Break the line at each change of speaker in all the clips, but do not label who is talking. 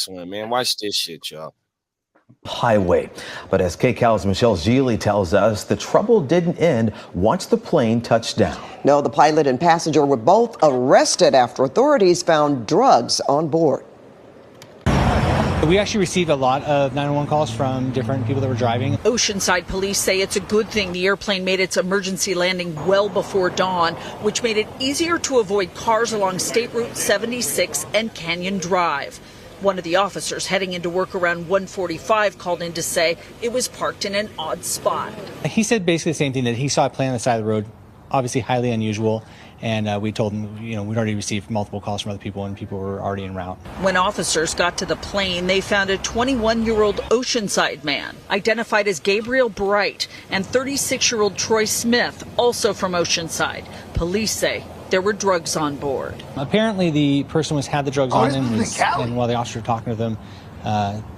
next one, man. Watch this shit, y'all.
Highway. But as KCAL's Michelle Gili tells us, the trouble didn't end once the plane touched down.
No, the pilot and passenger were both arrested after authorities found drugs on board.
We actually received a lot of 911 calls from different people that were driving.
Oceanside police say it's a good thing the airplane made its emergency landing well before dawn, which made it easier to avoid cars along State Route 76 and Canyon Drive. One of the officers heading into work around 1:45 called in to say it was parked in an odd spot.
He said basically the same thing, that he saw a plane on the side of the road, obviously highly unusual. And we told him, we'd already received multiple calls from other people and people were already en route.
When officers got to the plane, they found a 21-year-old Oceanside man, identified as Gabriel Bright, and 36-year-old Troy Smith, also from Oceanside. Police say there were drugs on board.
Apparently the person had the drugs on him, and while the officers were talking to them,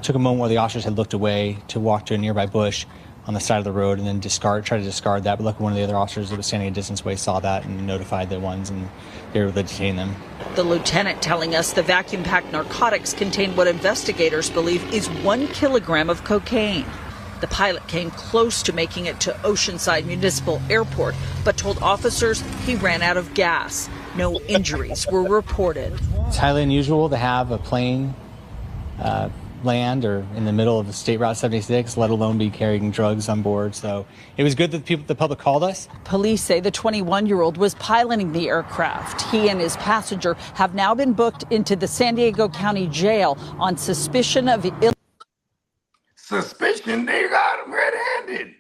took a moment where the officers had looked away to walk to a nearby bush on the side of the road and then try to discard that. But luckily one of the other officers that was standing a distance away saw that and notified the ones, and they were able to detain them.
The lieutenant telling us the vacuum-packed narcotics contained what investigators believe is 1 kilogram of cocaine. The pilot came close to making it to Oceanside Municipal Airport, but told officers he ran out of gas. No injuries were reported.
It's highly unusual to have a plane land or in the middle of State Route 76, let alone be carrying drugs on board. So it was good that the public called us.
Police say the 21-year-old was piloting the aircraft. He and his passenger have now been booked into the San Diego County Jail on suspicion of
suspicion. They got him red-handed.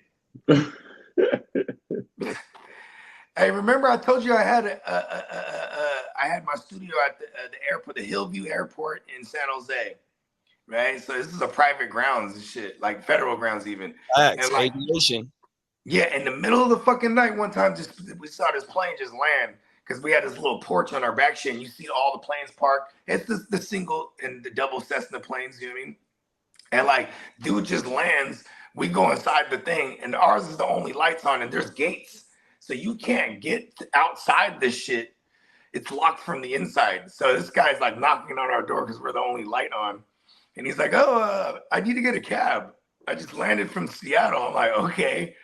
Hey, remember I told you I had I had my studio at the airport, the Hillview Airport in San Jose. Right, so this is a private grounds and shit, like federal grounds even.
And like, aviation.
Yeah, in the middle of the fucking night, one time, we saw this plane just land because we had this little porch on our back shit, and you see all the planes parked. It's the single and the double Cessna planes, you know what I mean? And like, dude just lands. We go inside the thing, and ours is the only lights on, and there's gates, so you can't get outside this shit. It's locked from the inside. So this guy's like knocking on our door because we're the only light on. And he's like, oh, I need to get a cab. I just landed from Seattle. I'm like, okay.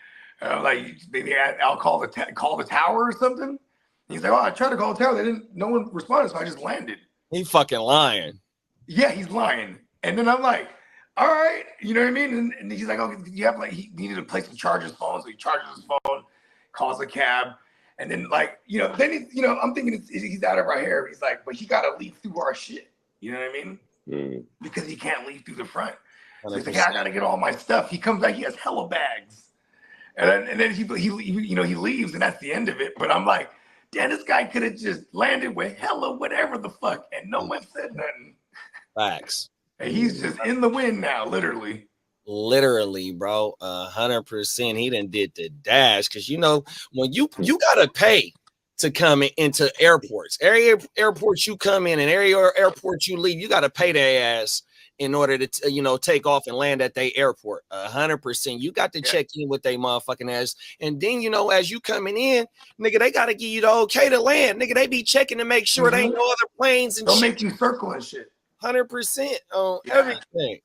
I'm like, maybe I'll call the tower or something. And he's like, oh, I tried to call the tower. No one responded, so I just landed.
He fucking lying.
Yeah, he's lying. And then I'm like, all right. You know what I mean? And he's like, oh, you have he needed a place to charge his phone. So he charges his phone, calls a cab. And then then I'm thinking he's out of our hair. He's like, but he got to leave through our shit. You know what I mean? Because he can't leave through the front. So he's like, I gotta get all my stuff. He comes back, he has hella bags, and then he leaves, and that's the end of it. But I'm like, damn, this guy could have just landed with hella whatever the fuck, and no one said nothing.
Facts.
And he's just in the wind now, literally.
Literally, bro, 100%. He done did the dash because when you gotta pay to come into airports. Airports you come in and airports you leave, you got to pay their ass in order to take off and land at their airport. 100%. You got to check in with their motherfucking ass. And then as you coming in, nigga, they got to give you the okay to land. Nigga, they be checking to make sure there ain't no other planes and
don't make you circle and shit.
100% on everything.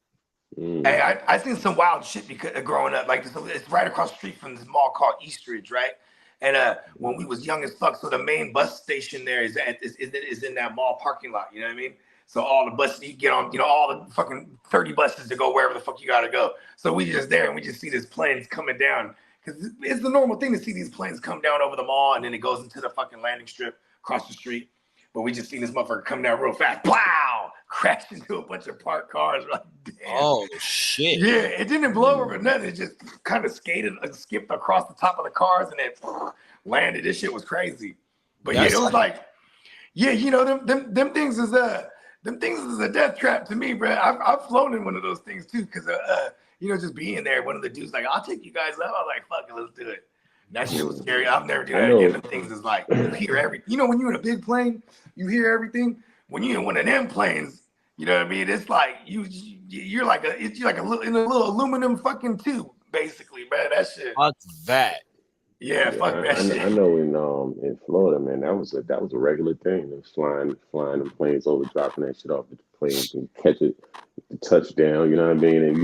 Hey, I seen some wild shit because growing up, like it's right across the street from this mall called Eastridge, right? And when we was young as fuck, so the main bus station there is in that mall parking lot. You know what I mean? So all the buses you get on, all the fucking 30 buses to go wherever the fuck you gotta go. So we just there and we just see these planes coming down because it's the normal thing to see these planes come down over the mall and then it goes into the fucking landing strip across the street. But we just seen this motherfucker come down real fast, plow, crash into a bunch of parked cars. Like, damn.
Oh shit!
Yeah, it didn't blow over nothing. It just kind of skipped across the top of the cars and then landed. This shit was crazy. But yeah, it was like, yeah, them things is a death trap to me, bro. I've flown in one of those things too, because just being there, one of the dudes like, I'll take you guys up. I was like, fuck it, let's do it. That shit was scary. I've never do that again. Them things is like, you hear everything. When you're in a big plane, you hear everything. When you're in one of them planes, you know what I mean? It's like you're like a little aluminum fucking tube, basically, man. That shit.
Fuck that.
Yeah, fuck that shit.
I know in Florida, man, that was a regular thing. It was flying the planes over, dropping that shit off the planes and catch it the touchdown. You know what I mean? And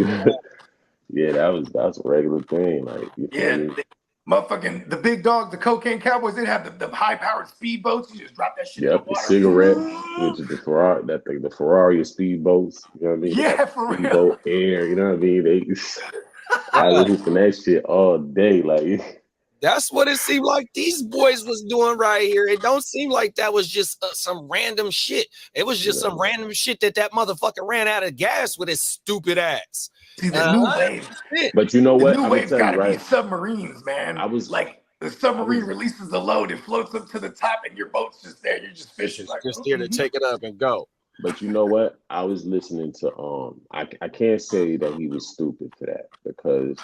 yeah, that was a regular thing. Like, you feel me?
Motherfucking the big dogs, the cocaine cowboys, they have the high-powered speedboats. You just drop that shit in the
Yep, the
water.
cigarette, which is the Ferrari, that thing, the Ferrari of speedboats. You know what I mean?
Yeah, for real.
Speedboat air. You know what I mean? I was listening to that shit all day. Like,
that's what it seemed like these boys was doing right here. It don't seem like that was just some random shit. It was just some random shit that motherfucker ran out of gas with his stupid ass.
See, the new wave.
But you know what?
The new wave's got to
right?
be submarines, man.
I was
like, the submarine releases the load, it floats up to the top, and your boat's just there. You're just fishing, like
just there to take it up and go.
But you know what? I was listening to I can't say that he was stupid for that, because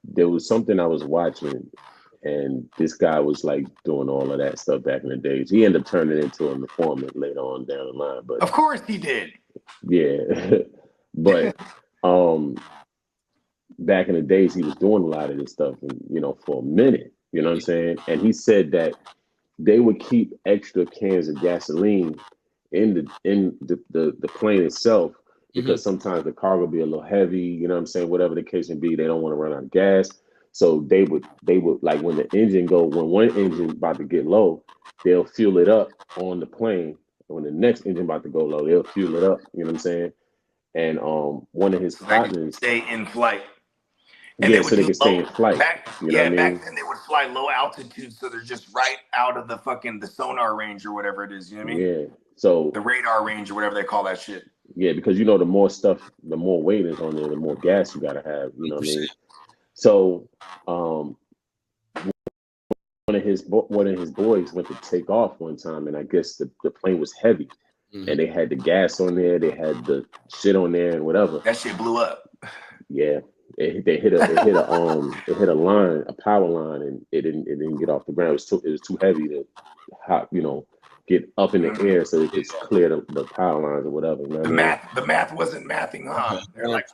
there was something I was watching, and this guy was like doing all of that stuff back in the days. He ended up turning into an informant later on down the line. But
of course he did.
Yeah. But back in the days, he was doing a lot of this stuff, and you know, for a minute, you know what I'm saying? And he said that they would keep extra cans of gasoline in the plane itself, because sometimes the cargo would be a little heavy, you know what I'm saying? Whatever the case may be, they don't want to run out of gas. So they would like, when one engine about to get low, they'll fuel it up on the plane. When the next engine about to go low, they'll fuel it up, you know what I'm saying? And one of his partners
stay in flight. And
yeah, so they can stay in flight.
Back
you know what I mean?
Back then they would fly low altitude, so they're just right out of the sonar range or whatever it is. You know what I mean?
Yeah. So
the radar range or whatever they call that shit.
Yeah, because you know, the more weight is on there, the more gas you gotta have. You know what I mean? So one of his boys went to take off one time, and I guess the plane was heavy, and they had the gas on there, they had the shit on there, and whatever.
That shit blew up.
Yeah, it hit a line, a power line, and it didn't get off the ground. It was too heavy to get up in the air so it could clear the power lines or whatever. You know
the math wasn't mathing, huh? They're like,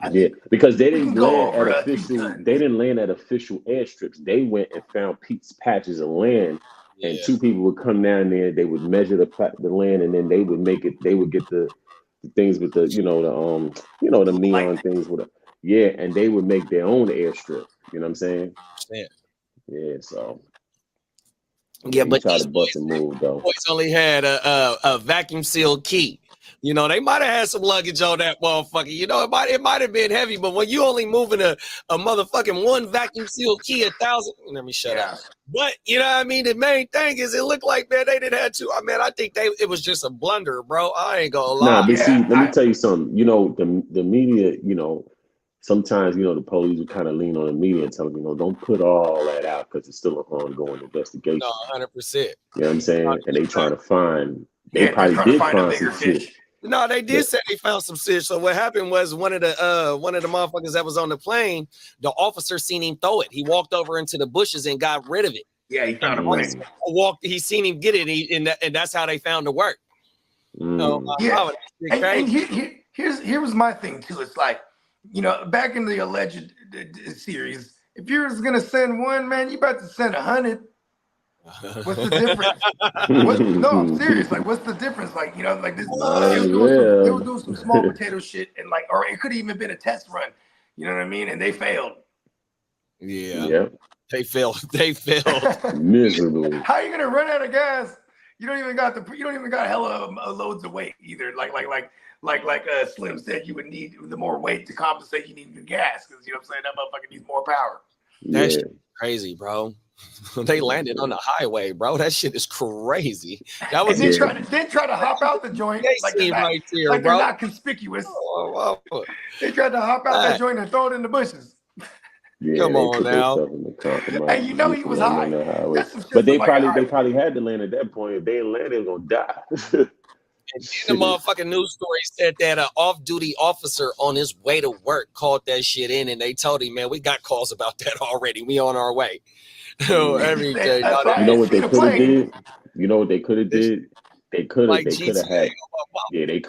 because they didn't land at official airstrips. They went and found patches of land, and two people would come down there. They would measure the land, and then they would get the things with the the neon things with and they would make their own airstrip. You know what I'm saying? Yeah. So.
Yeah, but
these boys
only had a vacuum sealed key. You know, they might have had some luggage on that motherfucker. You know, it might have been heavy, but when you only moving a motherfucking one vacuum sealed key 1,000, let me shut up. But you know what I mean? The main thing is it looked like, man, they didn't have to. I mean, I think it was just a blunder, bro. I ain't gonna lie.
Nah, but see, let me tell you something. You know, the media, you know, sometimes, you know, the police would kind of lean on the media and tell them, you know, don't put all that out because it's still an ongoing investigation.
No, 100%.
You know what I'm saying? And they trying to find, they probably did find some shit.
No, they did say they found some shit. So what happened was one of the motherfuckers that was on the plane, the officer seen him throw it. He walked over into the bushes and got rid of it.
Yeah, he found a plane.
He seen him get it, and that's how they found the work. So,
here was my thing too. It's like, you know, back in the alleged series, if you was gonna send one, man, you about to send 100. What's the difference? No, I'm serious. Like, what's the difference? Like, you know, like this. They were doing some small potato shit, and like, or it could have even been a test run. You know what I mean? And they failed.
Yeah.
Yep.
They failed. They failed
miserably.
How are you gonna run out of gas? You don't even got hella loads of weight either. Like Slim said, you would need the more weight to compensate. You need the gas because you know what I'm saying. That motherfucker needs more power.
That shit is crazy, bro. They landed on the highway, bro. That shit is crazy. That was
and then try to hop out the joint.
Like right there,
like
bro.
They're not conspicuous. They tried to hop out that joint and throw it in the bushes.
Yeah,
come on now.
And you know he was high.
But they probably had to land at that point. If they didn't land, they were gonna die.
And then the motherfucking news story said that an off-duty officer on his way to work called that shit in, and they told him, man, we got calls about that already. We on our way. Every day.
You know what they could have did? You know what they could have did? They could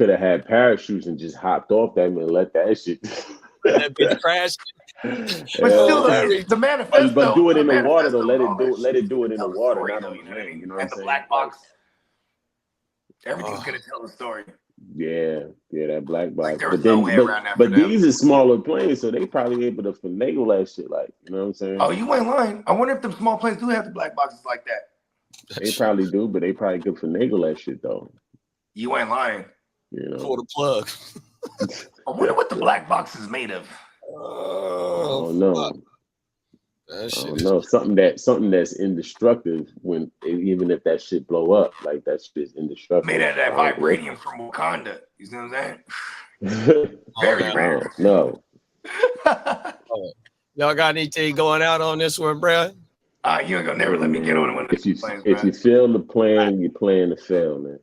have had parachutes and just hopped off that and let that shit.
That bitch crashed.
But still, the manifesto.
But do it in the water though. Let it do it in the water, not on the land. You know what I'm saying?
The black box. Everything's gonna tell the story.
Yeah, that black box.
Like there was no way around that.
But these are smaller planes, so they probably able to finagle that shit. Like, you know what I'm saying?
Oh, you ain't lying. I wonder if them small planes do have the black boxes like that.
They probably do, but they probably could finagle that shit though.
You ain't lying.
You know,
Pull the plug.
I wonder what the black box is made of.
Oh no.
That shit
don't know. Something that's indestructible even if that shit blow up, like that shit's indestructible.
Made out of that vibranium from Wakanda. You see what I'm saying? Very rare.
No.
Y'all got anything going out on this one, bro?
You ain't gonna never let me get on one of
If
these planes,
you fail the plan, you plan to fail, man.